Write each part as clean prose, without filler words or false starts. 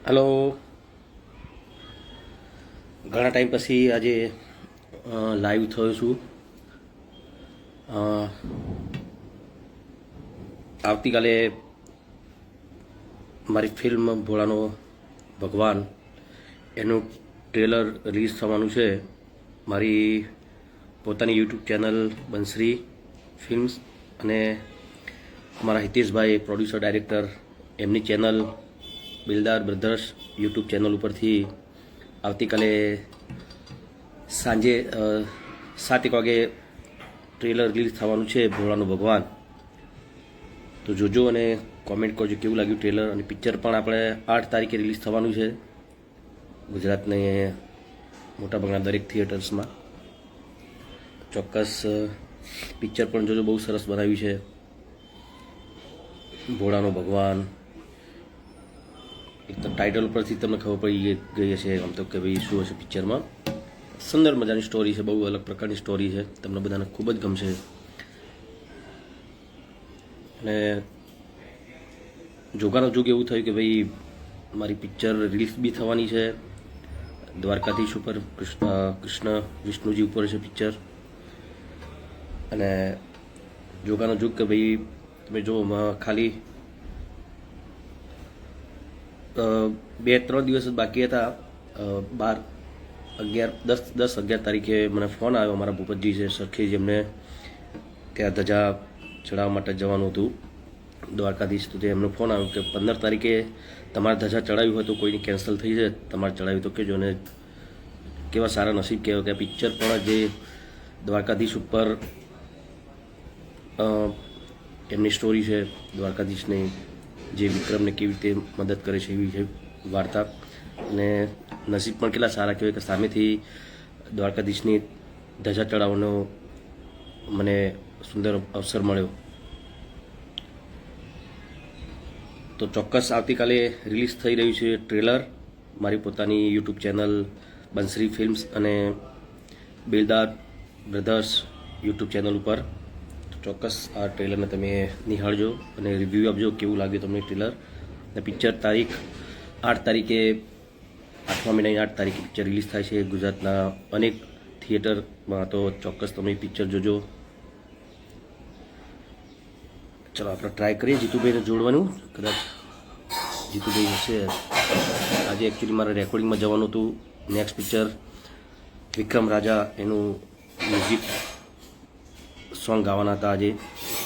Hello. ઘણા time પછી આજે લાઈવ થયો છું. અ, આવતીકાલે મારી ફિલ્મ ભોળાનો ભગવાન એનું ટ્રેલર રિલીઝ થવાનું છે. મારી પોતાની યુટ્યુબ ચેનલ બંસરી ફિલ્મ્સ અને અમારા હિતેશભાઈ પ્રોડ્યુસર ડાયરેક્ટર એમની channel Bildar brothers YouTube channel ઉપરથી આવતીકાલે સાંજે 7 વાગે ટ્રેલર રિલીઝ થવાનું છે ભોળાનું ભગવાન. તો જોજો અને કોમેન્ટ કરજો કેવું લાગ્યું ટ્રેલર. અને પિક્ચર પણ આપણે 8 તારીખે રિલીઝ થવાનું છે ગુજરાતને મોટાભાગના દરેક થિયેટર્સમાં. ચોક્કસ પિક્ચર પણ જોજો, બહુ સરસ બનાવ્યું છે. ભોળાનો ભગવાન એક તો ટાઇટલ પરથી તમને ખબર પડી ગઈ હશે આમ તો કે ભાઈ શું હશે પિક્ચરમાં. સુંદર મજાની સ્ટોરી છે, બહુ અલગ પ્રકારની સ્ટોરી છે, તમને બધાને ખૂબ જ ગમશે. અને જોગાનો જોગ એવું થયું કે ભાઈ મારી પિક્ચર રિલીઝ બી થવાની છે. દ્વારકાધીશ ઉપર કૃષ્ણ વિષ્ણુજી ઉપર છે પિક્ચર. અને જોગાનો જોગ કે ભાઈ તમે જો ખાલી 2-3 દિવસ જ બાકી હતા. 10-11 તારીખે મને ફોન આવ્યો. મારા ભૂપતજી છે સરખેજ, એમને ત્યાં ધજા ચડાવવા માટે જવાનું હતું દ્વારકાધીશ. તો એમનો ફોન આવ્યો કે 15 તારીખે તમારે ધજા ચડાવ્યું હોય તો કોઈની કેન્સલ થઈ જાય, તમારે ચડાવ્યું તો કહેજો. અને કેવા સારા નસીબ કહેવાય કે પિક્ચર પણ જે દ્વારકાધીશ ઉપર એમની સ્ટોરી છે, દ્વારકાધીશની જે વિક્રમને કેવી રીતે મદદ કરે છે એવી છે વાર્તા. અને નસીબ પણ કેટલા સારા કહેવાય કે સામેથી દ્વારકાધીશની ધજા ચડાવવાનો મને સુંદર અવસર મળ્યો. તો ચોક્કસ આવતીકાલે રિલીઝ થઈ રહ્યું છે ટ્રેલર મારી પોતાની યુટ્યુબ ચેનલ બંસરી ફિલ્મ્સ અને બિલદાર બ્રધર્સ યુટ્યુબ ચેનલ ઉપર. ચોક્કસ આ ટ્રેલરને તમે નિહાળજો અને રિવ્યૂ આપજો કેવું લાગ્યું તમને ટ્રેલર. અને પિક્ચર તારીખ 8 તારીખે 8મા મહિનાની 8 તારીખે પિક્ચર રિલીઝ થાય છે ગુજરાતના અનેક થિયેટરમાં. તો ચોક્કસ તમે પિક્ચર જોજો. ચલો આપણે ટ્રાય કરીએ જીતુભાઈને જોડવાનું. કદાચ જીતુભાઈ હશે. આજે એકચ્યુઅલી મારે રેકોર્ડિંગમાં જવાનું હતું. નેક્સ્ટ પિક્ચર વિક્રમ રાજા એનું મ્યુઝિક સોંગ ગાવાના હતા આજે,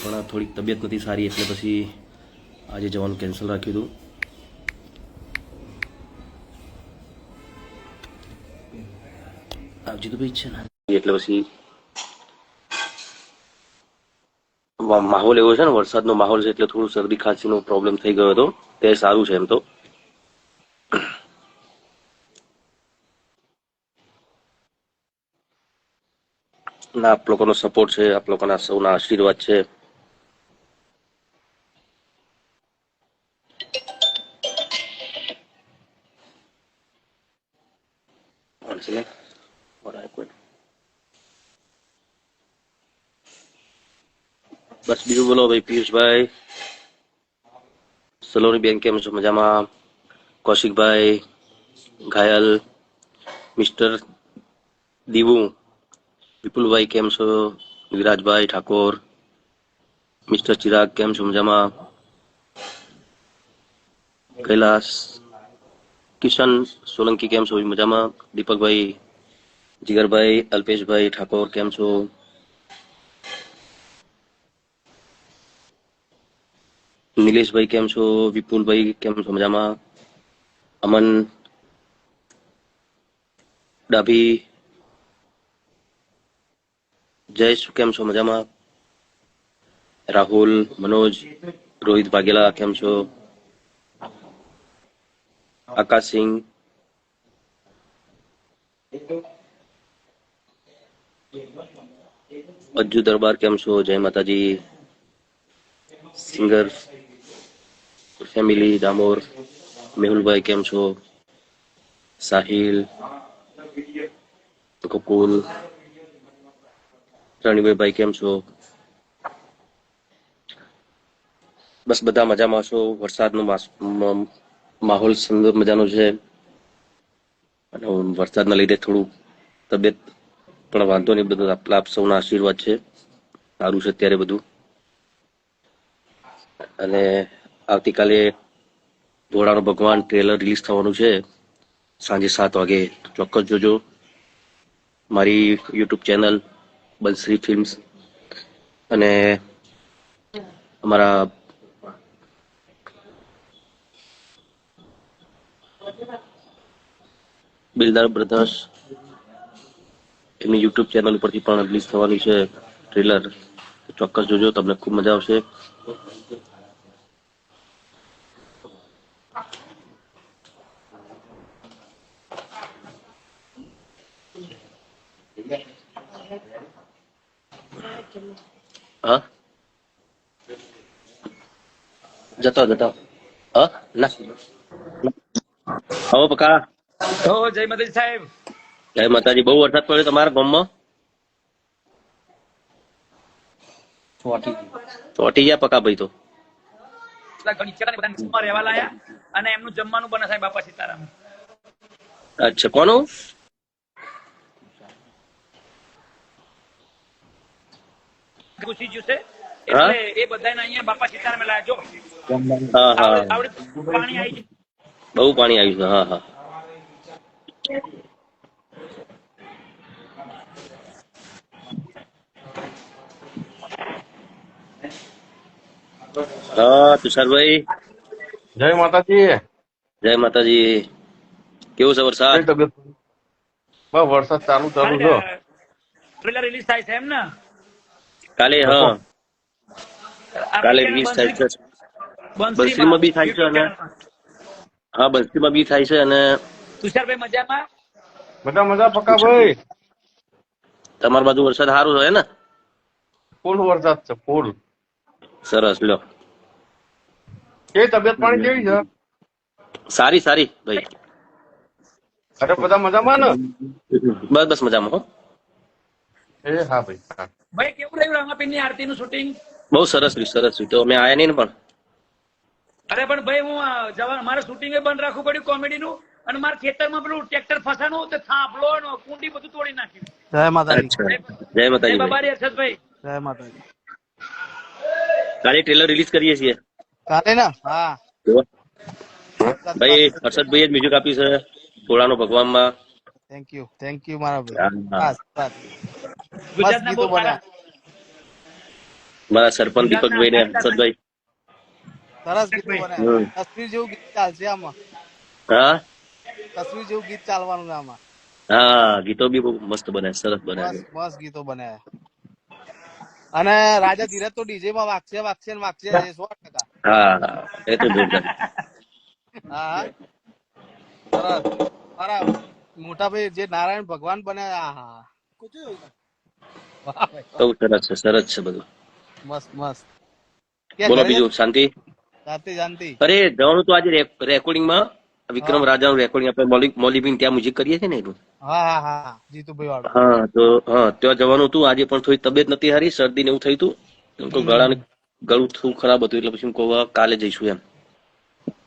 પણ થોડીક તબિયત નથી સારી એટલે પછી આજે જવાનું કેન્સલ રાખ્યું હતું. જીતુભાઈ છે ને એટલે પછી માહોલ એવો છે ને, વરસાદનો માહોલ છે એટલે થોડું શરદી ખાંસીનો પ્રોબ્લેમ થઈ ગયો હતો. તે સારું છે એમ તો. ના, આપ લોકોનો સપોર્ટ છે, આપ લોકોના સૌના આશીર્વાદ છે. બસ બીજું બોલો ભાઈ. પિયુષભાઈ, સલોની બેન કેમ છો? મજામાં? કૌશિકભાઈ, ઘાયલ, મિસ્ટર દીવું, વિપુલભાઈ કેમ છો? વિરાજભાઈ ઠાકોર, મિસ્ટર ચિરાગ કેમ છો? મજામાં? કૈલાસ, કિશન સોલંકી કેમ છો? મજામાં? દીપકભાઈ, જીગરભાઈ, અલ્પેશભાઈ ઠાકોર કેમ છો? નિલેશભાઈ કેમ છો? વિપુલભાઈ કેમ છો? મજામાં? અમન ડાભી, જયેશ કેમ છો? મજામાં? રાહુલ, મનોજ, રોહિત વાઘેલા કેમ છો? આકાશસિંહ, અજ્જુ દરબાર કેમ છો? જય માતાજી. સિંગર ફેમિલી ડામોર, મેહુલભાઈ કેમ છો? સાહિલ, કપૂલ, રણવીરભાઈ કેમ છો? બસ બધા મજામાં છો. વરસાદનો માહોલ સુંદર મજાનો છે અને વરસાદના લીધે થોડું તબિયત પણ વાંધો નહીં, બધું આપ સૌના આશીર્વાદ છે, સારું છે અત્યારે બધું. અને આવતીકાલે ઘોડાનો ભગવાન ટ્રેલર રિલીઝ થવાનું છે સાંજે 7 વાગે. ચોક્કસ જોજો મારી યુટ્યુબ ચેનલ બંસરી ફિલ્મ્સ અને અમારા બિલ્ડર બ્રધર્સ એમની યુટ્યુબ ચેનલ ઉપરથી પણ રિલીઝ થવાની છે ટ્રેલર. ચોક્કસ જોજો, તમને ખૂબ મજા આવશે. હા જતા હા ના હવે પકા. જય માતાજી સાહેબ. જય માતાજી. બહુ વરસાદ પડ્યો તમારા ગામમાં? ચોટી ગયા પકા ભાઈ તો. રહેવા લાયા અને એમનું જમવાનું બને સાહેબ બાપા સીતારામ. અચ્છા, કોનું? ઘૂસી ગયું છે એટલે એ બધાને અહીંયા બાપા સીતારામ લાયા. જો હા હા, આવડે પાણી આવી ગયું. બહુ પાણી આવ્યું છે. હા હા હા તુષારભાઈ. જય માતાજી. જય માતાજી. કેવું છે વરસાદ? તબિયત? બસ વરસાદ ચાલુ છે. ટ્રેલર રિલીઝ થાય છે એમ ને કાલે? હા કાલે રિલીઝ થાય છે. બંસરીમાં બી થાય છે અને હા બંસરીમાં બી થાય છે. અને તુષારભાઈ મજામાં? બધા મજા પક્કા ભાઈ. તમારી બાજુ વરસાદ સારો છે ને? ફૂલ વરસાદ છે, ફૂલ. સરસ. લ્યો, કેવી તબિયત પાણી કેવી છે? સારી સારી ભાઈ. અરે બધા મજામાં ને? બસ બસ મજામાં હો. એ હા ભાઈ. ભાઈ કેવું રહ્યું રામાપીરની આરતીનું શૂટિંગ? બહુ સરસ રહ્યું, સરસ રહ્યું. તો અમે આયા નહીં ને પણ. અરે પણ ભાઈ હું જવા મારે શૂટિંગ બંધ રાખવું પડ્યું કોમેડીનું, અને મારા ખેતરમાં પેલું ટ્રેક્ટર ફસાનું તો થાંભલો કુંડી બધું તોડી નાખ્યું. જય માતાજી. અચ્છા, જય માતાજી ભાઈ. બાબારી હર્ષદભાઈ. જય માતાજી. કાલે ટ્રેલર રિલીઝ કરીએ છીએ કાલે ને? હા ભાઈ. હર્ષદભાઈ જ મ્યુઝિક આપ્યું છે ઘોડાનો ભગવાનમાં. થેન્ક યુ મારા ભાઈ. બસ બસ મસ્ત ગુજરાતના ગીતો બહુ સારા. બન્યા. મારા સરપંચ દીપકભાઈ ને હર્ષદભાઈ. સરસ ગીતો બન્યા. તસવીર જેવું ગીત ચાલશે આમાં. હા તસવીર જેવું ગીત ચાલવાનું છે આમાં. હા, ગીતો બી બહુ મસ્ત બને, સરસ બને. મસ્ત ગીતો બન્યા. અને રાજા ધીરજ તો ડીજે માં વાગશે ને વાગશે 100%. હા એ તો જોરદાર. હા સરસ. મારા મોટા ભાઈ જે નારાયણ ભગવાન બન્યા. હા બહુ સરસ છે, સરસ છે બધું. મસ્ત મસ્ત. બોલો બીજું શાંતિ? શાંતિ. અરે જવાનું તો આજે રેકોર્ડિંગમાં. વિક્રમ રાજાનું રેકોર્ડિંગ આપણે મોલીબીન ત્યાં મ્યુઝિક કરીએ છીએ ને એનું. હા જીતુભાઈ વાળું. હા તો હા ત્યાં જવાનું હતું. આજે પણ થોડી તબિયત નથી સારી, શરદી ને એવું થયું હતું. એમ તો ગળું થોડું ખરાબ હતું એટલે પછી કહું કાલે જઈશું એમ.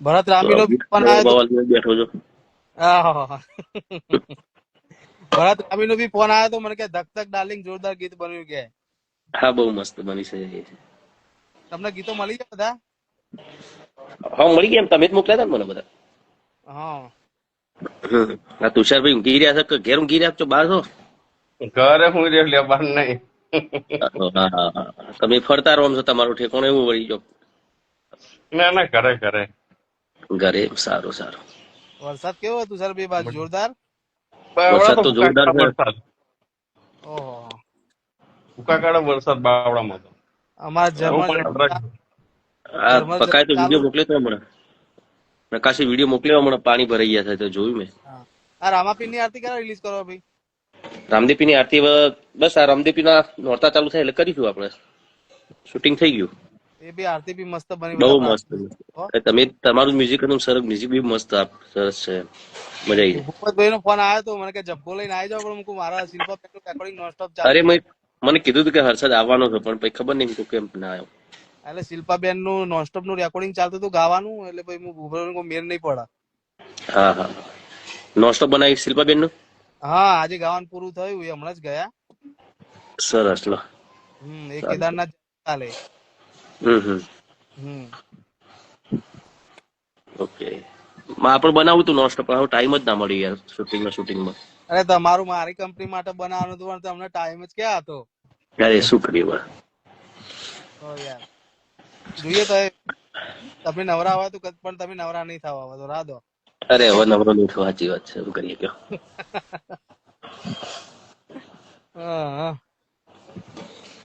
ભરત રામીનો ફોન આવ્યો હતો. બેઠો છો. ભરત રામીનો બી ફોન આવ્યો હતો મને કે ધક ધક ડાર્લિંગ જોરદાર ગીત બન્યું કે. હા બહુ મસ્ત બની છે. તમને ગીતો મળી ગયા બધા? હા મળી ગયા. તમે જ મોકલ્યા હતા ને મને બધા. હા આ તુષારભાઈ ઊંઘી રહ્યા છે કે ઘેર ઊંઘી રહ્યા છો? બહાર છો? ઘરે હું લે બાર નહીં. તમે ફરતા રહો છો, તમારું ઠેકાણું એવું વળી જો. ના ઘરે ઘરે. સારું સારું. વરસાદ કેવો હતું સર બે બાજુ? જોરદાર વરસાદ તો જોરદાર છે. ઓહો ઉકાકાળા વરસાદ બાવડામાં હતો. અમારા જર્મન પકાય તો વિડીયો મોકલ્યો તો હમણાં. પ્રકાશી વિડીયો મોકલ્યો હમણાં. પાણી ભરાઈ ગયા છે તો જોયું મેં. આ રામાપીર ની આરતી ક્યારે રિલીઝ કરો ભાઈ? રામદેપી ની આરતી બસ આ રામદેપી ના નોરતા ચાલુ થાય એટલે કરીશું આપણે. શૂટિંગ થઈ ગયું. એ બી આરતી બી મસ્ત બની. બહુ મસ્ત. તમે તમારું મ્યુઝિક હતું સરસ. મ્યુઝિક બી મસ્ત સરસ છે. મજા આવી જાય. ભૂપતભાઈ નો ફોન આવ્યો તો મને કે જબ્બો લઈને આવી જાવ, પણ મારા શિલ્પા રેકોર્ડિંગ નોન સ્ટોપ ચાલુ. અરે મને કીધું હતું કે હર્ષદ આવવાનો છે પણ પછી ખબર નહીં કેમ ના આવ્યો. એટલે શિલ્પાબેન નું નોનસ્ટોપ નું રેકોર્ડિંગ ચાલતું હતું ગાવાનું, એટલે પછી હું ભૂભરો મેર નહીં પડે. હા હા નોસ્ટોપ બનાવી શિલ્પાબેન નું. હા, આજે ગાવાનું પૂરું થયું, એ હમણાં જ ગયા. સરસ લો. એ કેદારનાથ ચાલે. હમ ઓકે. આપણે બનાવવું તું નોસ્ટોપ, પણ ટાઈમ જ ના મળી યાર શૂટિંગમાં. અરે તમારું મારી કંપની માટે બનાવવાનું હતું, પણ તમને ટાઈમ જ ક્યાં હતો. યાર શું કરીએ તો યાર જોઈએ તો તમે નવરા હોય તો પણ તમે નવરા નહીં થવા હોય તો રાહ દો. અરે હવે નવરો નહીં થયો, સાચી વાત છે. શું કરીએ કયો. હા.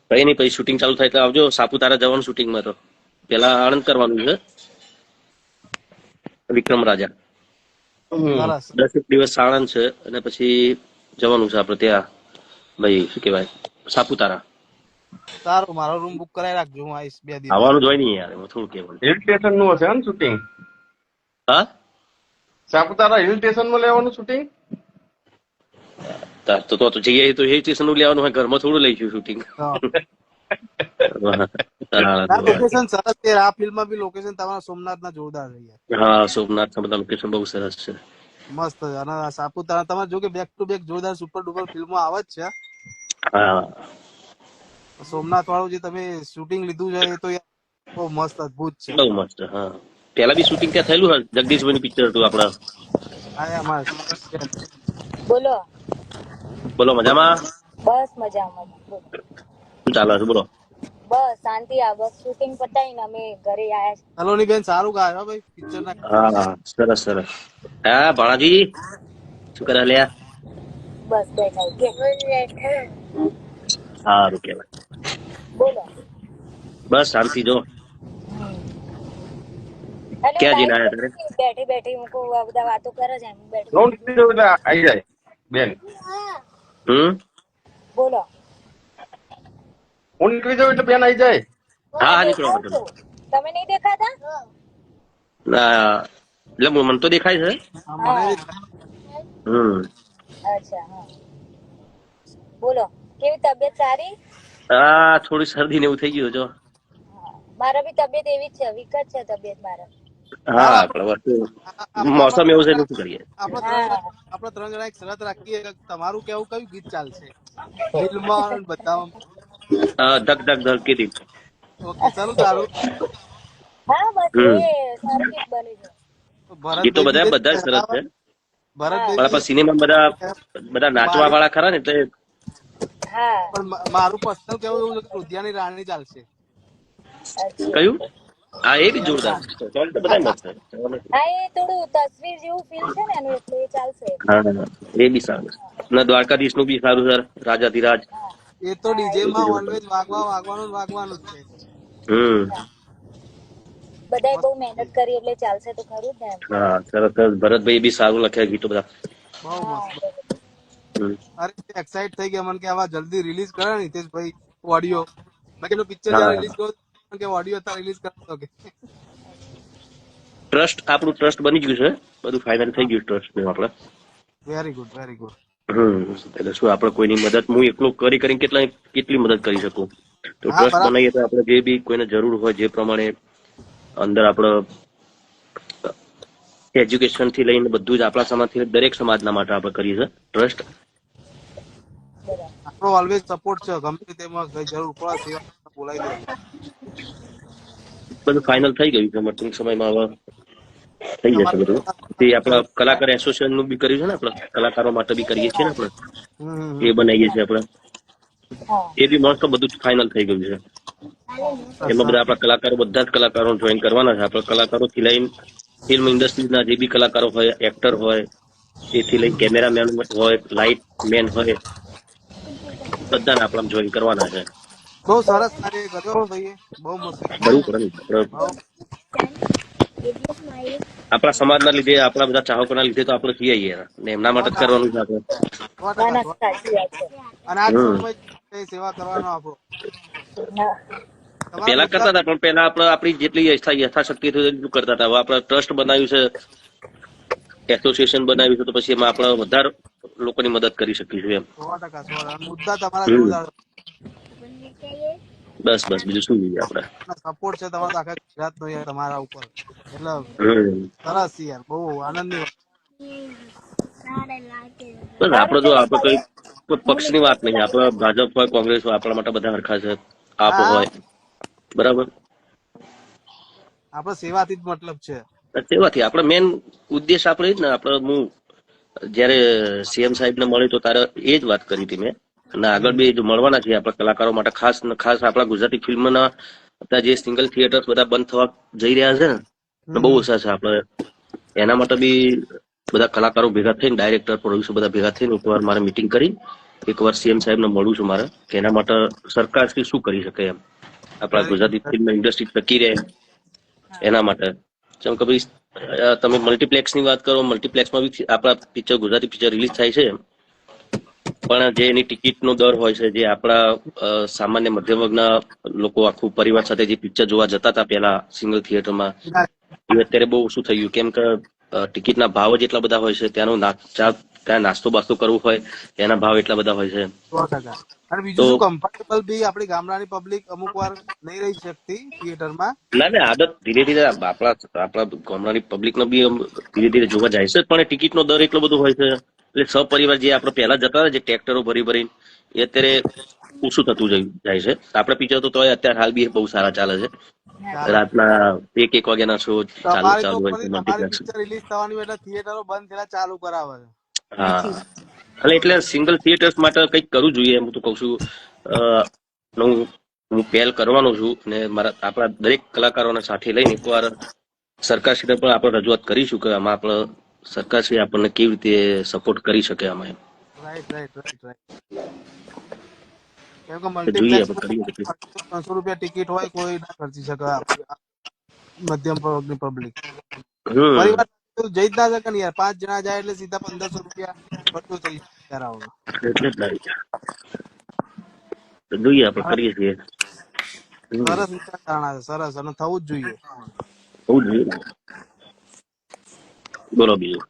કઈ નહીં, પછી શૂટિંગ ચાલુ થાય તો આવજો. સાપુતારા જવાનું શૂટિંગમાં. તો પેલા આણંદ કરવાનું છે વિક્રમ રાજા. સરસ. 10 દિવસ આણંદ છે અને પછી જવાનું છે આપડે ત્યાં, ભાઈ શું કેવાય, સાપુતારા. સારું, મારો રૂમ બુક કરાવી રાખજો, હું આવીશ 2 દિવસ. આવવાનું જ હોય નહીં યાર, એમાં થોડું કેવું. હિલ સ્ટેશન નું હશે ને શૂટિંગ? હા, સાપુતારા હિલ સ્ટેશન માં લેવાનું શૂટિંગ? તો જઈએ તો હિલ સ્ટેશન નું લેવાનું હોય, ઘરમાં થોડું લઈશું શૂટિંગ. લોકેશન સરસ છે આ ફિલ્મમાં બી. લોકેશન તમારા સોમનાથ ના જોરદાર છે યાર. હા, સોમનાથ બધા લોકેશન બહુ સરસ છે. મસ્ત છે. અને સાપુતારા તમારે જો કે બેક ટુ બેક જોરદાર સુપર ડુપર ફિલ્મો આવે જ છે. હા, સોમનાથ વાળું જે તમે શૂટિંગ લીધું છે એ તો યાર બહુ મસ્ત અદભુત છે. બહુ મસ્ત. હા, પેલા બી શૂટિંગ ત્યાં થયેલું હોય. જગદીશભાઈ નું પિક્ચર હતું આપડા. હા, અમારે બોલો. બોલો, મજામાં? બસ મજામાં. બોલો. શું ચાલે છે બોલો? બસ શાંતિ. આ બસ શૂટિંગ પતાવીને અમે ઘરે આયા છે. સલોની બેન સારું ગાય ભાઈ પિક્ચર ના. હા, સરસ સરસ. હા, ભાણાજી શું કરે લ્યા? બસ બેઠા કે સારું કેવાય. બોલો. બસ શાંતિ. જો અને ક્યાં જઈને લાઈન આવ્યા તારે? બેઠી બેઠી હું કહું આ બધા વાતો કરે છે એમ બેઠી લોન લીધો એટલે આવી જાય બેન. બોલો. હું નીકળી જાઉં એટલે બેન આવી જાય. હા, હું નીકળો દેખાવ છું. તમે નહીં દેખાતા? એટલે મને તો દેખાય છે. અચ્છા. હા, બોલો. કેવી તબિયત? સારી? હા, થોડી શરદી ને એવું થઈ ગયું જો. મારા બી તબિયત એવી જ છે, વીક જ છે તબિયત મારા. હા, મોસમ એવું છે એટલે શું કરીએ. આપણે 3 જણા એક શરત રાખીએ કે તમારું કેવું કયું ગીત ચાલશે દિલમાં બધા. ધક ધક ધડકી દી. ઓકે, ચાલુ. હા, બસ એ સારું ગીત બને છે. ગીતો ભરતભાઈ બધા જ સરસ છે. હા. પણ સિનેમા બધા નાચવા વાળા ખરા ને એટલે. હા. પણ મારું પર્સનલ કેવું એવું છે કે રુધિયાની રાણી ચાલશે. અચ્છા. કયું? હા, એ બી જોરદાર. બધા મસ્ત છે. હા, એ થોડું તસવીર જેવું ફીલ છે ને એનું, એટલે એ ચાલશે. હા, એ બી સારું. અને દ્વારકાધીશ નું બી સારું સર, રાજાધિરાજ. એ તો હા, ડીજે એ માં ઓલવેઝ વાગવાનું જ છે. બધાએ બહુ મહેનત કરી એટલે ચાલશે તો ખરું જ ને એમ. હા, સરસ સરસ. ભરતભાઈ બી સારું લખ્યા ગીતો બધા. બહુ મસ્ત. હમ. અરે એક્સાઇટ થઈ ગયા મને કે આવા જલ્દી રિલીઝ કરે ને હિતેશભાઈ ઓડિયો. મેં કીધું પિક્ચર જયારે હા, રિલીઝ કર્યું કે ઓડિયો અત્યારે રિલીઝ કરતો કે. આપણું ટ્રસ્ટ બની ગયું છે. બધું ફાઇનલ થઈ ગયું ટ્રસ્ટ નું આપડે. Very good. એટલે શું આપણે કોઈની મદદ હું એકલો કરીને કેટલી મદદ કરી શકું. તો હા, ટ્રસ્ટ બરાબર. બનાવીએ તો આપણે જે બી કોઈને જરૂર હોય જે પ્રમાણે અંદર આપણે એજ્યુકેશન થી લઈને બધું જ આપણા સમાજથી દરેક સમાજના માટે આપણે કરીએ છીએ ટ્રસ્ટ. આપણો ઓલવેઝ સપોર્ટ છે. ગમે તેમાં જરૂર પડે સેવા બોલાવી દેજો. બધું ફાઇનલ થઈ ગયું છે. ટૂંક સમયમાં હવે થઈ જશે બધું. તે આપણા કલાકાર એસોસિએશન નું બી કર્યું છે ને, આપણે કલાકારો માટે બી કરીએ છીએ ને આપણે. એ બનાવીએ છીએ આપણે. એ બી મસ્ત બધું ફાઇનલ થઈ ગયું છે. એમાં બધા આપણા કલાકારો, બધા જ કલાકારો જોઈન કરવાના છે. આપણા કલાકારોથી લઈને ફિલ્મ ઇન્ડસ્ટ્રીના જે બી કલાકારો હોય, એક્ટર હોય, એથી લઈને કેમેરામેન હોય, લાઇટ મેન હોય, બધાને આપણે જોઈન કરવાના છે. બહુ સરસ કાર્ય કર્યો ભાઈ, બહુ મસ્ત. કરવું પડે ને. આપણા સમાજના લીધે, આપણા બધા ચાહકોના લીધે તો આપણે છીએ ને એમના માટે જ કરવાનું છે આપણે. 100%. સાચી વાત છે. અને આ જ સમય સેવા કરવાનો આપણો. તમારા પેલા કરતા મુદ્દા હતા, પણ પેલા આપણે આપણી જેટલી યથાશક્તિ એટલું કરતા હતા. હવે આપણે ટ્રસ્ટ બનાવ્યું છે, એસોસિએશન બનાવ્યું છે, તો પછી એમાં આપણે વધારે લોકોની મદદ કરી શકીશું એમ. 100%. મુદ્દા તમારા જોરદાર. બસ બસ બીજું શું જોઈએ આપણે. સપોર્ટ છે તમારો આખા ગુજરાતનો યાર તમારા ઉપર, એટલે સરસ યાર, બહુ આનંદની વાત. બસ સારું આપડે જો ચલો આપડે ભલે કઈ કોઈ હું પક્ષની નીકળું વાત છું નહીં, પછી આપડે વાત. ભાજપ હોય કોંગ્રેસ હોય આપણા માટે બધા હરખા છે. આપ હા, હોય બરાબર. આપડે સેવાથી જ મતલબ છે. તેવાથી આપડે મેન ઉદ્દેશ આપડે જ ને, આપડે હું જયારે સીએમ સાહેબ ને મળ્યો તો તારે એ જ વાત કરી હતી મેં, અને આગળ બી જો મળવાના છીએ આપણા કલાકારો માટે ખાસ ને ખાસ આપણા ગુજરાતી ફિલ્મના અત્યારે જે સિંગલ થિયેટર્સ બધા બંધ થવા જઈ રહ્યા છે ને બહુ ઓછા છે. આપણે એના માટે બી બધા કલાકારો ભેગા થઈને, ડાયરેક્ટર પ્રોડ્યુસર બધા ભેગા થઈને એકવાર મારે મીટિંગ કરી, એકવાર સીએમ સાહેબને મળું છું મારે, કે એના માટે સરકાર શું કરી શકે એમ, આપણા very Gujarati good. Film industry ટકી રહે એના માટે. જેમ કે ભાઈ તમે મલ્ટીપ્લેક્સની વાત કરો, મલ્ટીપ્લેક્સમાં બી આપણા પિક્ચર, ગુજરાતી પિક્ચર રિલીઝ થાય છે, પણ જે એની ટિકિટનો દર હોય છે, જે આપણા સામાન્ય મધ્યમ વર્ગના લોકો આખું પરિવાર સાથે જે પિક્ચર જોવા જતા હતા પહેલા સિંગલ થિયેટરમાં, એ અત્યારે બહુ ઓછું થઈ ગયું. કેમ કે ટિકિટના ભાવ જ એટલા બધા હોય છે, ત્યાં નાસ્તો બાસ્તો કરવું હોય એના ભાવ એટલા બધા હોય છે. 100%. અને તો બીજું શું, કમ્ફર્ટેબલ બી આપણી ગામડાની પબ્લિક અમુક વાર નહીં રહી શકતી થિયેટરમાં. ના ના, આદત ધીરે ધીરે આપણા ગામડાની પબ્લિક નો બી ધીરે ધીરે જોવા જાય છે, પણ ટિકિટનો દર એટલો બધો હોય છે, એટલે સપરિવાર જે આપણે પહેલા જતા હતા જે ટ્રેક્ટરો ભરી ભરીને, એ અત્યારે ઓછું થતું જાય છે. આપણે પિક્ચર તો અત્યારે હાલ બી બહુ સારા ચાલે છે. ચાલે. રાતના 1 વાગ્યાના શો ચાલુ તમારી તો ચાલુ હોય છે ઉપરથી તમારી મલ્ટીપ્લેક્સ. પિક્ચર રિલીઝ થવાની હોય એટલે થિયેટરો બંધ થયેલા ચાલુ કરાવે છે. હા, એટલે સિંગલ થિયેટર્સ માટે કંઈક કરવું જોઈએ એમ તો કઉ છું. અ, હું પહેલ કરવાનો છું, ને મારા આપણા દરેક કલાકારોને સાથે લઈને એકવાર સરકારશ્રીને પણ આપણે રજૂઆત કરીશું કે આમાં આપણે સરકારશ્રી આપણને કેવી રીતે સપોર્ટ કરી શકે આમાં એમ. Right right right right. કેમ કે તો જોઈએ મલ્ટીપ્લેક્સ આપણે કરીએ તો કંઈક. 300 રૂપિયા ટિકિટ હોય, કોઈ ના ખર્ચી શકે આપણી મધ્યમ વર્ગની પબ્લિક. હમ પરિવાર જઈ જ ના શકે ને યાર, 5 જણા જાય એટલે સીધા 1500 રૂપિયા ખર્ચો થઈ કરાવવાનો. એટલે જ લાગે. તો જોઈએ આપણે સરસ કરીએ છીએ. સરસ વિચારધારણા છે, સરસ, અને થવું જ જોઈએ. બહુ જોઈએ ને. બોલો બીજું.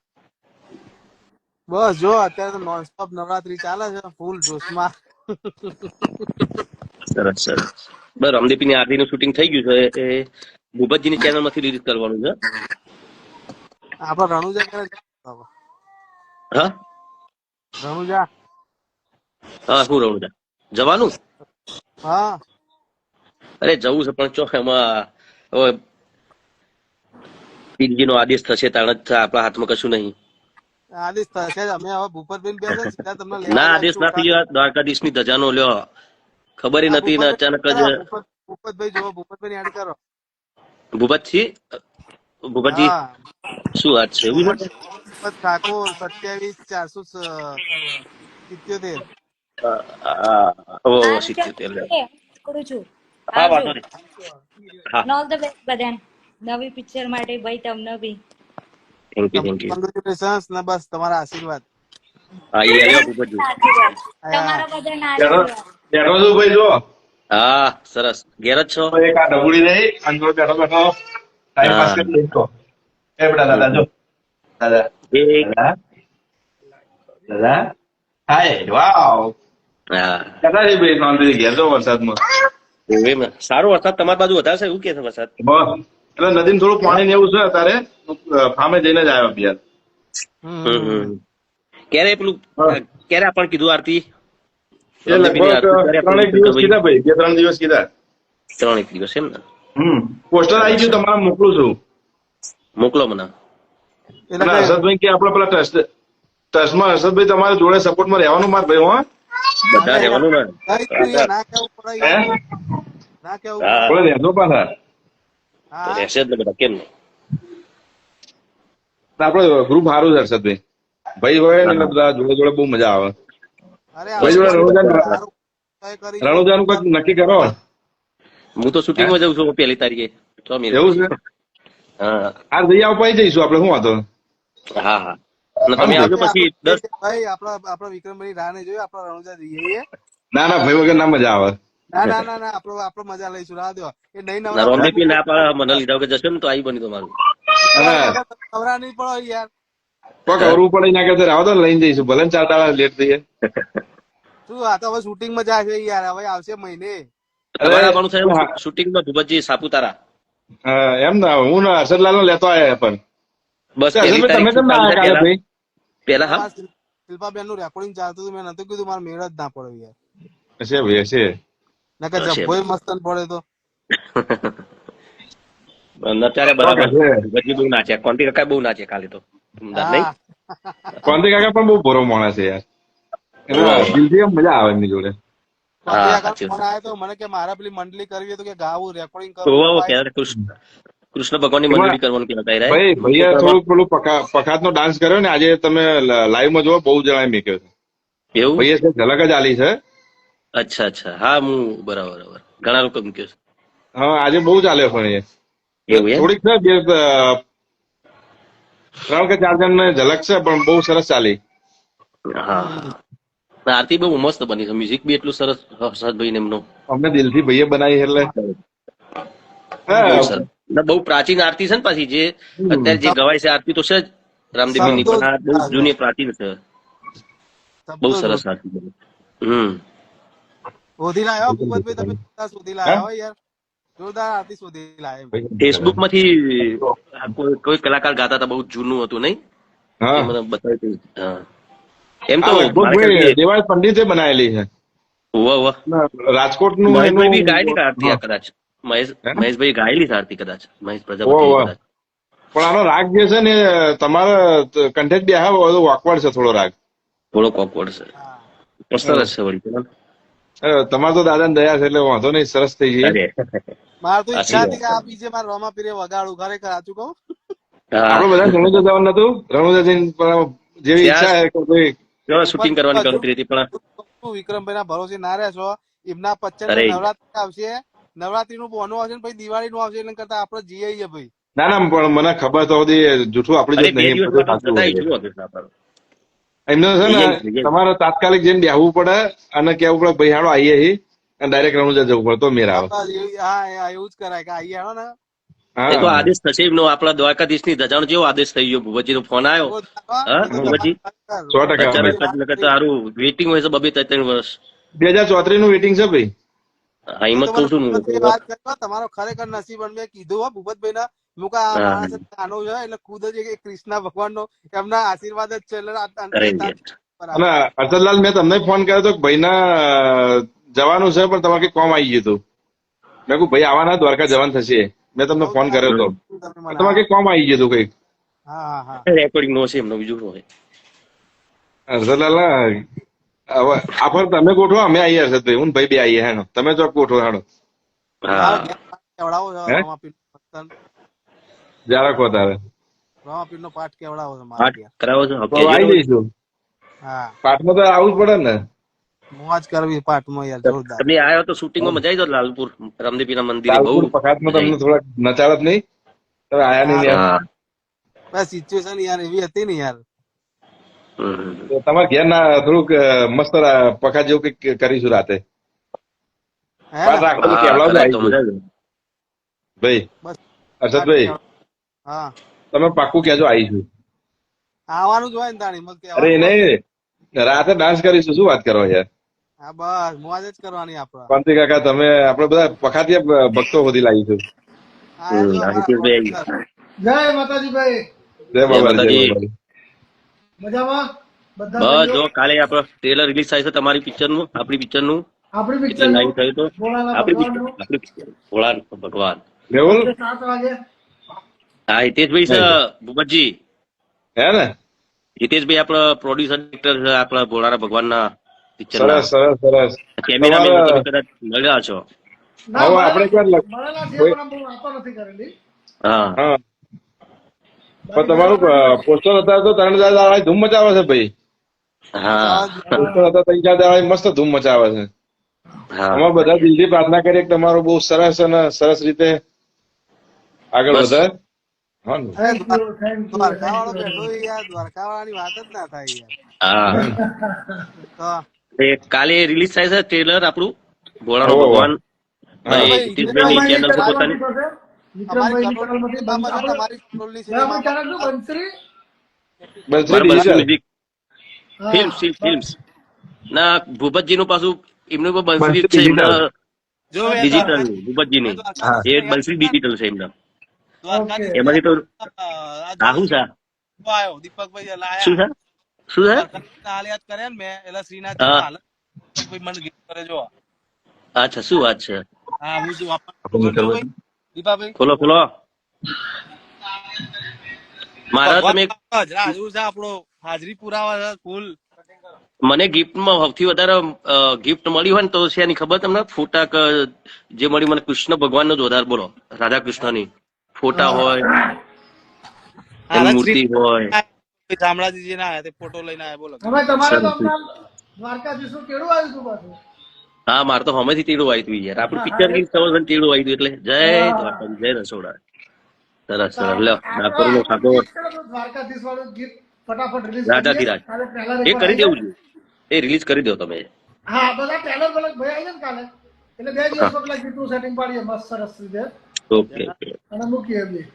બસ જો અત્યારે તો નોનસ્ટોપ નવરાત્રી ચાલે છે, ફૂલ જોશમાં. સરસ સરસ. બસ રામદીપની આરતીનું શૂટિંગ થઈ ગયું છે, એ ભૂપતજીની ચેનલમાંથી રિલીઝ કરવાનું છે. આપડે રણુજા ક્યારે જવાનું? હા રણુજા. હા, શું રહું છે જવાનું? હા, અરે જવું છે, પણ ચો એમાં હવે પીરજીનો આદેશ થશે તાણ જ આપણા હાથમાં કશું નહીં. આદેશ થશે જ. અમે હવે ભૂપતભાઈ બેસે ને સીધા તમને લેવા ના, જ આદેશ આવીશું. ના થઈ ગયો. દ્વારકાધીશની ધજાનો લ્યો, ખબર આ નથી ને ભૂપતભાઈ અચાનક જ. કરો, ભૂપતભાઈ જોવો, ભૂપતભાઈ એડ કરો. ભૂપતજી, ભૂપતજી હા, શું વાત છે, એવું છે? ભૂપત ઠાકોર 27 477. ઓ સારું ચલો 77 લે. મળીએ. હું નીકળું છું. હા, આવજો. વાંધો નહીં. હા, ઓલ ધ બેસ્ટ બધાને નવી પિક્ચર માટે, ભાઈ તમને બી. Thank you thank you. Congratulations ને બસ તમારા આશીર્વાદ. હા, એ તમારા આલ્યો ભૂપતજી. બધાના આશીર્વાદ. હા, તમારા બધાના બેઠો આશીર્વાદ. બેઠો છું ભાઈ, જો હા, સરસ. ઘેર જ છો? એક આ ઢબુડી રહી અને જો બેઠો બેઠો ટાઈમ પાસ હા. કરી લઈશો. એ બેટા દાદા જો, હમ. દાદા એક દાદા દાદા, હાય, વાવ. હા, કેટલા છે ભાઈ શાંતિથી ઘેર જો વરસાદમાં. એવું એમ ને. સારો વરસાદ તમારી બાજુ વધારે છે એવું કે છે વરસાદ? બસ એટલે નદીમાં થોડું પાણી ને એવું છે અત્યારે. ફામે જઈને જ આવ્યો બિયાર. હમ. ક્યારે પેલું બસ ક્યારે આપણને કીધું આરતી? એ રમદીપીની લગભગ આરતી ક્યારે આપણને 3 કીધું કે દિવસ ભાઈ? કીધા ભાઈ, 2-3 દિવસ કીધા. 3 દિવસ એમ ને. પોસ્ટર આવી સરસ ગયું, સરસ. તમારે મોકલું છું. મોકલો મને. એટલે અને કે હર્ષદભાઈ કે આપડે પેલા ટ્રસ્ટમાં હર્ષદભાઈ તમારે જોડે સપોર્ટમાં રહેવાનું માર ભાઈ, હો. બધા અરે યાર, રહેવાનું ને. કહીશું યાર, ના કેવું પડે હે યાર, ના કેવું હા, પડે. આપણે રહેજો પાછા. તો હા, રહેશે જ ને બધા, કેમ નહીં? આપડે ગ્રુપ સારું છે હર્ષદભાઈ. ભાઈ હોય ને એટલે હા, બધા જોડે જોડે બહુ મજા આવે. અરે ભાઈ બસ આવશે જોડે બસ બધા રણુજા, સારું કરીશું. રણુજાનું કંઈક નક્કી કરો. હું તો હે શૂટિંગમાં જઉં છું 1 તારીખે. તો મેળ એવું પડે. છે? હા આ જઈ આવવા જઈશું આપણે, શું વાંધો? હા હા. અને હા ને તમે ભાઈ? આવજો પછી 10. ભાઈ આપડા વિક્રમભાઈ રાહ નહીં જોઈ, આપડા રણુજા જઈએ. ના ના ભાઈ વગર ના મજા આવે. ના ના ના ના, આપડે મજા લઈશું, રાહ દો. એ નહીં ના, નવરા પડે રોમદીપી ના પાડે, મને લીધા વગર જશે ને તો આવી બની તમારું. હા, નવરા નહીં પડો યાર. કોક હા અવરું પડે ના કે આવો તો લઈને જઈશું, ભલે ને 4 દાડા લેટ થઈએ. શું, આ તો હવે શૂટિંગમાં જાય છે યાર, હવે આવશે મહિને. તમારે આવવાનું છે હા. શૂટિંગમાં ભૂપતજી સાપુતારા. એમ ને હું ને હર્ષદલાલ નો લેતો આયા પણ બસ તે પહેલી હર્ષદભાઈ તમે તારીખ કેમ ના ચાલુ આવ્યા થાય કાલે ભાઈ? પહેલા હા શિલ્પાબેન નું રેકોર્ડિંગ ચાલતું હતું, મેં નતું કીધું મારે મેળ જ ના પડ્યો યાર. હશે ભાઈ હશે. નકર હશે. જબ્બોય મસ્તન પડે તો. અત્યારે બરાબર ભૂપતજી બહુ નાચ્યા, કોન્ટી કાકા બહુ નાચ્યા કાલે તો અમદાવાદ નહીં. હા ક્રાંતિ કાકા પણ બહુ ભરો માણસ છે યાર. એના વાહ. દિલથી આમ મજા આવે એમની જોડે. કોન્ટી હા, કાકાનો સાચી ફોન વાત. આવ્યો તો મને કે મારે પેલી મંડળી કરવી હોય તો કે ગાવું રેકોર્ડિંગ કરવું ઓવા હોય. કહેવાય કૃષ્ણ ભગવાનની એમાં મંડળી કરવાનું કહેવાય રહ્યા. ભાઈ ભૈયા થોડું પેલું પખાત નો ડાન્સ કર્યો ને આજે તમે લાઈવ માં જોવો બહુ જણાએ મેક્યો છે. એવું? ભૈયા છે ઝલક જ આલી છે. અચ્છા અચ્છા, હા હું બરાબર ઘણા લોકો મૂક્યો છે. હા આજે બહુ ચાલ્યો પણ એ એવું એમ? થોડીક છે બે 3 કે 4 જણ ને ઝલક છે પણ બહુ સરસ ચાલી. હા, આરતી બહુ મસ્ત બની છે, મ્યુઝિક બી એટલું સરસ હર્ષદભાઈ ને એમનું અમને દિલથી ભૈયા બનાવી એટલે બહુ હા. સરસ. ને બહુ પ્રાચીન આરતી છે ને પાછી, જે અત્યારે જે ગવાય છે આરતી તો છે જ રામદેવની, શબ્દો પણ આ બહુ જોરદાર છે. જૂની પ્રાચીન છે. બહુ શબ્દો સરસ જોરદાર. આરતી બની. હમ શોધી લાયો ભૂપતભાઈ, તમે જોરદાર શોધી લાયા હોય યાર. જોરદાર આરતી શોધી લાયા એમ. ફેસબુક માંથી કોઈ કલાકાર ગાતા હતા, બહુ જૂનું હતું નહીં, એ હા મને બતાવ્યું. હા, એમ આ તો લગભગ મારા ભાઈ ખ્યાલથી દેવાય પંડિતે બનાવેલી છે. વાહ રાજકોટ નું મહેશભાઈ એનું બી ગાયેલી છે આરતી હા. આ કદાચ. હે? મહેશભાઈ ગાયેલી છે આરતી કદાચ, મહેશ ઓહો, પ્રજાપતિ ઓહો. કદાચ. પણ આનો રાગ જે છે ને તમારા કન્ટેન્ટ બે ઓકવર્ડ છે થોડો રાગ. થોડો કોકવર્ડ છે, હા પણ સરસ છે વળી. તમારે તો દાદા ને દયા છે એટલે વાંધો નહીં, સરસ થઈ જઈએ. અરે મારે તો ઈચ્છા આશીર્વાદ. હતી કે આ બીજે મારે રોમા પીરે વગાડું, ખરેખર સાચું કહું. હા, આપડે બધા રણુજા જવાનું નતું, રણુજા જઈને પણ જેવી ઈચ્છા ત્યાં છે કે ભાઈ શૂટિંગ કરવાની ગણતરી હતી, પણ વિક્રમભાઈ ના ભરોસે ના રહેશો. એમના પચ્ચન અરે નવરાત્રી આવશે, નવરાત્રી નું બોનું આવશે ને પછી દિવાળી નું આવશે, એટલે કરતા આપડે જઈએ ભાઈ. ના ના પણ મને ખબર તો હતી જૂઠું આપડી અરે જોડે 2 નહીં, દિવસ બધું માટે સાચું જતા હોય છે. શું હતું આપણે? એમને છે ને જઈએ. તમારે તાત્કાલિક જઈને બેહવું પડે અને કેવું પડે ભાઈ હાડો આવીએ હી અને ડાયરેક્ટ રણુજા જવું પડે તો મેર આવે. હા એવું જ કરાય કે આઈએ હેડો ને. એ તો હા આદેશ થશે એમનો, આપણા દ્વારકાધીશ ની ધજાનો જેવો આદેશ થઈ ગયો. ભૂપતજી નો ફોન આવ્યો. રોજ હા એ તો ભૂપતજી, ખરેખર. 100% અચાનક ભાઈ. જ નકર તો સારું વેઇટિંગ હોય છે 2-3 વર્ષ. 2034 નું વેટિંગ છે ભાઈ. હા, એ એમ જ તો કઉ મને છું ભૂપતભાઈએ હું. વાત કરી હો, તમારો ખરેખર નસીબ. અને મેં કીધું હો ભૂપતભાઈ ના, મુકા આ હા, માણસ જ નાનો છે એટલે ખુદ જ એક કૃષ્ણ ભગવાન નો એમના આશીર્વાદ જ છે, એટલે અરે અને બરાબર. હર્ષદલાલ મેં તમને ફોન કર્યો હતો કે ભાઈના જવાનું છે પણ તમારે કઈ કોમ આવી ગયું હતું. મેં કહ્યું ભાઈ આવવાના દ્વારકા જવાનું થશે, મેં તમને ફોન કર્યો હતો. તમે મને તમારે કઈ કોમ આવી ગયું હતું કઈક. હા હા રેકોર્ડિંગ નો છે એમનો, બીજું શું હોય. હર્ષદલાલ હવે આફર તમે ગોઠવો, અમે આવીએ હર્ષદભાઈ, હું ને ભાઈ બે આવીએ હેનો, તમે ચોક ગોઠવો હેડો. મારો હા, ઘેર પાઠ કેવડાવો છે હે રોમાપીર નો. જરા કહો તારે રોમાપીર નો પાઠ કેવડાવો છે મારા પાઠ ઘેર. કરાવો છો? તો કહેજો ને આવી વળી. જઈશું. હા પાઠમાં તો આવવું જ પડે ને. મોજ કરવી પાઠમાં યાર, જોરદાર. તમે આવ્યો તો શૂટિંગમાં મજા આવી જાય. લાલપુર રામદેવપીરના મંદિરે બહુ લાલપુર પખાતમાં મજા તમને આવી. થોડાક નચાડત નહીં, તમે આયા નહીં યાર. હા. બસ સિચ્યુએશન યાર એવી હતી ને યાર. હમ. તો તમારે ઘેર ના થોડુંક મસ્ત પખાત જેવું કઈક કરીશું રાતે. હે ને પાઠ રાખો તો હા, કેવડાવજો કદાચ તો આવી મજા ગયું આવી. ભાઈ. બસ પાઠ હર્ષદભાઈ હા તમે પાક્કું કહેજો આવીશું. આવવાનું જ હોય ને તાણી મત અરે કહેવાનું હોય. નહીં, રાતે ડાન્સ કરીશું, શું વાત કરો યાર. હા બસ મોજ જ કરવાની આપડે. પાંતિ કાકા તમે આપડે બધા પખાતીય ભક્તો સુધી લાવીશું. હા એ જો આ અમારા હિતેશભાઈ આવી પ્રોડ્યુસર. જય માતાજી ભાઈ. જય ગયા. જય બાબારી, જય માતાજી. બાબારી. મજામાં બધા બસ ભાઈઓ. જો કાલે આપડે ટ્રેલર રિલીઝ થાય છે તમારી પિક્ચર નું, આપણી પિક્ચર નું, આપણી એટલે પિક્ચર નું લાઈવ થયું તો ભોળાના આપણી પિક્ચર, ભગવાનનું આપણી પિક્ચર ભોળા ભગવાન. મેહુલ સાંજે 7 વાગે. હા, હિતેશભાઈ છે ભૂપતજી. હે ને હિતેશભાઈ આપણા પ્રોડ્યુસર ડિરેક્ટર છે આપણા ભોળાના ભગવાનના પિક્ચર ના. સરસ સરસ સરસ. કેમેરામેન તમારે તમે કદાચ મળ્યા છો. ના હવે આપણે ક્યાં મળેલા છે કોઈ પણ બહુ વાતો નથી કરેલી. હા. હા પણ બાકી તમારું બરાબર. પોસ્ટર હતા તો 3,000 દાડા ધૂમ મચાવે છે ભાઈ. હા. પોસ્ટર હતા 3,000 દાડા મસ્ત ધૂમ મચાવે છે. હા. અમે બધા દિલથી પ્રાર્થના કરીએ કે તમારું બહુ સરસ અને સરસ રીતે આગળ બસ વધે. હા ને? Thank you thank you Dwarka thank વાળો યુ બેઠો હોય યાર, દ્વારકા વાળાની વાત જ ના થાય યાર. હા. તો એ કાલે રિલીઝ થાય છે ટ્રેલર આપણું ભોળાનો હોવે, હોવે. ભગવાન. હા ભાઈ હિતેશભાઈની વિક્રમભાઈની ચેનલ છે ચેનલમાંથી પોતાની. થશે. અમારી વિક્રમભાઈની કરોડ ચેનલમાંથી બંધ સિનેમામાં છે, આપણે તમારી કરોડની આપણી ચેનલ શું સિનેમામાં બંસરી. બંસરી મારા બંસરી ડિજિટલ. મ્યુઝિક હા ફિલ્મ્સ ના ભૂપતજી નું પાછું એમનું પણ બંસરી જ બંસરી છે. ડિજિટલ. એમના જો મેં ડિજિટલ દ્વારકા- ભૂપતજીની મેં દ્વારકા એ બંસરી ડિજિટલ છે એમના દ્વારકાધીશ એમાંથી તો આ આહું છે આવ્યો દીપકભાઈ શું લાયા છે શું છે દ્વારકાધીશના હાલ યાદ કર્યા ને મેં એટલે શ્રીનાથજી હા. હાલ દીપકભાઈ મને ગીત કરે જો અચ્છા શું વાત છે હા હું શું વાપરજો દીપાભાઈ ખોલો ખોલો મારા તમે ભગવાન જ રાજુ છે આપણો હાજરી પુરાવા છે ફૂલ મને ગિફ્ટમાં સૌથી વધારે ગિફ્ટ મળી હોય ને તો છે એની ખબર તમને ફોટા જે મળી મને કૃષ્ણ ભગવાન નો જોરદાર બોલો રાધા કૃષ્ણની ફોટા હોય એની મૂર્તિ હોય શામળાજી ના આયા તે ફોટો લઈને આયા બોલો હવે તમારે તો હમણાં દ્વારકાધીશનું કેળું આવ્યું હતું પાછું હા મારે તો હમેથી તીડું આવ્યું હતું યાર આપણું પિક્ચર રિલીઝ થવાનું તીડું આવ્યું હતું એટલે જય દ્વારકા જય રસોડા સરસ સરસ લ્યો ડાકોર નો ખાતો દ્વારકાધીશ વાળું ગીત ફટાફટ રિલીઝ રાજાધિરાજ એ કરી દેવું જોઈએ એ રિલીઝ કરી દો તમે હા બધા ટ્રેલર પેલા ભાઈ આવી ને કાલે એટલે 2 દિવસમાં પેલા ગીતનું સેટિંગ પાડીએ મસ્ત સરસ રીતે ઓકે ઓકે અને મૂકીએ બી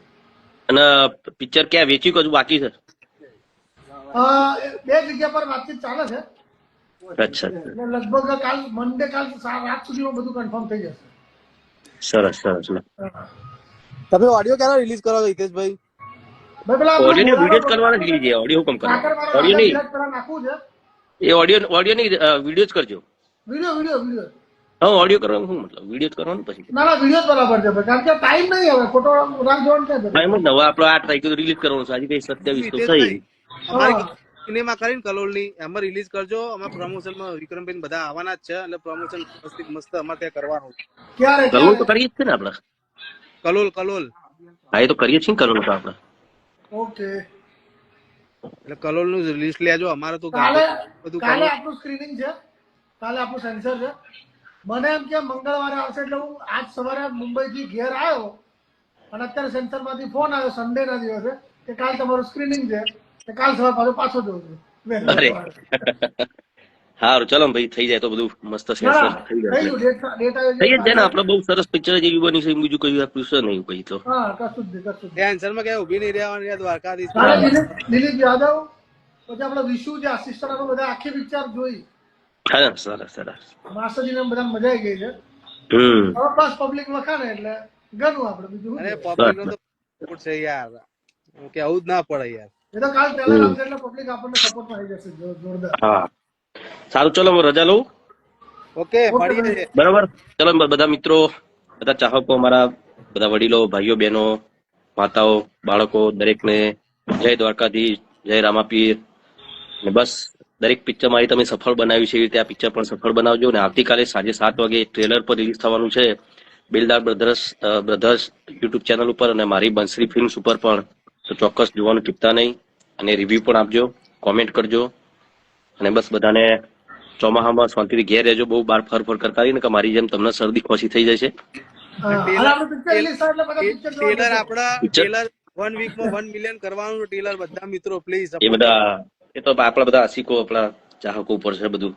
અને પિક્ચર ક્યાં વેચ્યું કે હજુ બાકી છે 2 જગ્યા પર વાતચીત ચાલે છે અચ્છા એટલે લગભગ કાલ મંડે કાલ રાત સુધીમાં બધું કન્ફર્મ થઈ જશે સરસ સરસ લો તમે ઓડિયો ક્યારે રિલીઝ કરો હિતેશભાઈ ભાઈ પેલા ઓડિયો ની વિડીયો કરવાના જ લઈએ ઓડિયો હુકમ સાકર કરવાનો વાળા ઓડિયો નહીં રાજા પેલા નાખવું છે એ ઓડિયો નહીં વિડીયો જ કરજો વિડીયો હા ઓડિયો કરવાનું શું મતલબ વિડીયો જ કરવાનું પછી ના ના વિડીયો બરાબર છે ભાઈ કારણ કે ટાઈમ નહીં હવે ફોટો રાખ જોવાનું છે હા એમ જ ને હવે આપણો આ ટ્રાય કર્યું રિલીઝ કરવાનું છે આજે કઈ 27 તો થઈ અમારી સિનેમા કરીને કલોલની એમાં રિલીઝ કરજો અમારા પ્રમોશનમાં વિક્રમભાઈ બધા આવવાના જ છે એટલે પ્રમોશન વ્યવસ્થિત મસ્ત અમારે ત્યાં કરવાનું છે. ક્યારે કલોલ તો કરીએ જ છે ને આપણે કલોલ હા એ તો કરીએ જ છીએ ને કલોલ તો આપણે ઓકે એટલે કલોલ નું લિસ્ટ લેજો અમારે તો કાલે બધું કાલે કલોલ આપણું સ્ક્રીનિંગ છે કાલે આપણું સેન્સર છે મને એમ કે મંગળવારે આવશે એટલે હું આજ સવારે મુંબઈ થી ઘેર આવ્યો અને અત્યારે સેન્સર માંથી ફોન આવ્યો સન્ડે ના દિવસે કે કાલ તમારું સ્ક્રીનિંગ છે કે કાલ સવારે પાછો જવું છું વહેલી અરે સવારે. સારું ચલો ને ભાઈ થઈ જાય તો બધું મસ્ત ના, સેન્સર ના, થઈ થઈ જાય ગયું ડેટ આવ્યો થઈ જ છે. જાય ને આપણે બહુ સરસ પિક્ચર જેવી બની છે બીજું કઈ આપ્યું છે નહીં કઈ તો હા કશું જ નહીં, કશું જ નહીં. ટેન્શન માં ક્યાં ઉભી નહીં રહેવાની યાર દ્વારકાધીશ કાલે દિલીપ યાદવ પછી આપણે વિશુ જે આસિસ્ટન્ટ આપણે બધા આખી પિક્ચર જોઈ હા સરસ સરસ માસ્ટરજીને બધા મજા આવી ગઈ છે હમ હવે બસ પબ્લિક વખાણે એટલે ગણું આપણે બીજું શું અરે છે? પબ્લિક નો તો support છે યાર કે આવું જ ના પડે યાર એ તો કાલ ટ્રેલર આવશે એટલે પબ્લિક આપણને સપોર્ટમાં આવી જશે જોરદાર હા સારું ચલો હું રજા લઉં ઓકે મળીએ છીએ. બરાબર ચલો બધા મિત્રો બધા ચાહકો અમારા બધા વડીલો ભાઈઓ બહેનો માતાઓ બાળકો દરેકને જય દ્વારકાધીશ જય રામાપીર ને બસ દરેક પિક્ચરમાં આવી તમે સફળ બનાવ્યું છે એવી રીતે આ પિક્ચર પણ સફળ બનાવજો અને આવતીકાલે સાંજે 7 વાગે ટ્રેલર પર રિલીઝ થવાનું છે બેલદાર બ્રધર્સ યુટ્યુબ ચેનલ ઉપર અને મારી બંસરી ફિલ્મ્સ ઉપર પણ તો ચોક્કસ જોવાનું ચૂકતા નહીં અને રિવ્યુ પણ આપજો કોમેન્ટ કરજો અને બસ બધાને ચોમાસામાં શાંતિથી ઘેર રહેજો બહુ બહાર ફર કરતા રહીને કે મારી જેમ તમને શરદી ખોસી થઈ જશે હા, અને આપણે picture release થાય એટલે બધા picture જોવા ટેલર જશે. આપડા Picture? ટેલર 1 વીકમાં 1 મિલિયન કરવાનું ટેલર બધા મિત્રો પ્લીઝ એ બધા એ તો આપણા બધા આશિકો આપણા ચાહકો ઉપર છે બધું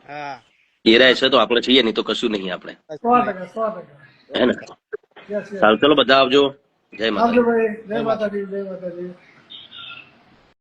હા એ રહે છે તો આપણે છીએ નહીં તો કશું નહીં આપણે 100%. હે ને Yes, yes. સારું ચલો બધા આવજો જય માતા આવજો ભાઈ જય માતાજી જય માતાજી